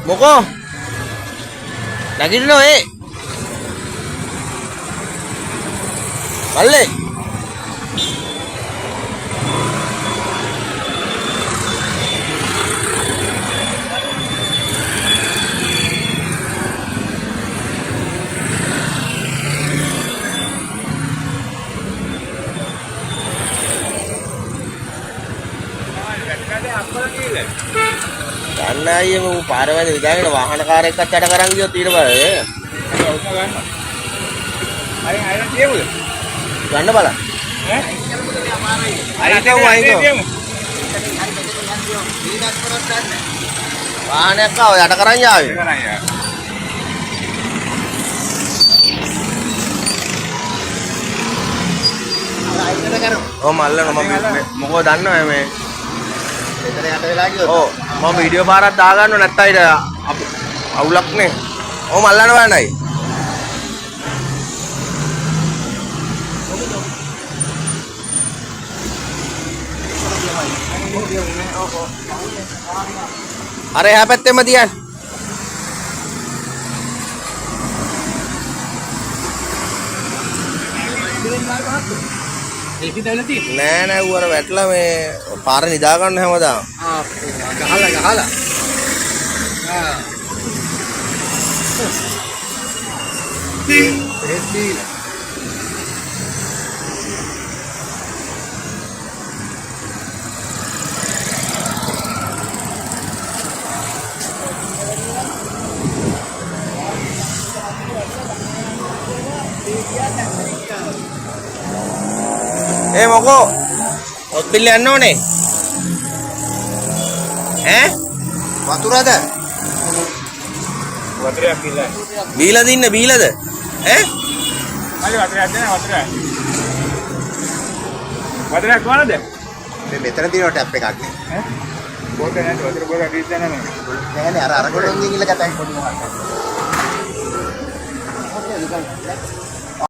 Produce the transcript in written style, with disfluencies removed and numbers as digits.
මොකෝ නැගිටිනෝ මල්ලේ ගන්න අයියේ මම පාර වැද විදාගෙන වාහන කාර්යයක් අච්චට කරන් ගියොත් ඊට පස්සේ හරි අයින් තියමුද ගන්න බලන්න වාහනයක් ආව යට කරන් යාවේ ඔව් මල්ලන මම මොකෝ දන්නවද මේ එතන යට වෙලා ගියොත් ඔව් මම වීඩියෝ පාරක් දාගන්නව නැත්නම් ඊට අවුලක් නේ ඔව් මල්ලන බලන්නයි අර එහා පැත්තෙම තියන්න නෑ නෑ ඌ අර වැටලා මේ පාර නිදා ගන්න හැමදාම ගහලා මොකෝ ඔත්පිල්ල යන්න ඕනේ ඈ වතුරද වතුරක් බීලා දින්න බීලාද ඈ මල්ලි වතුරක් දෙන්න වතුරක් කොහොමද මේ මෙතන තියෙන ටැප් එකක් නේ ඈ බෝතල් නැද්ද වතුර බෝතල් බීස් දෙන්න නෑ නේ අර ගොඩෙන් ගිහිල්ලා ගතයි පොඩි මොකක්ද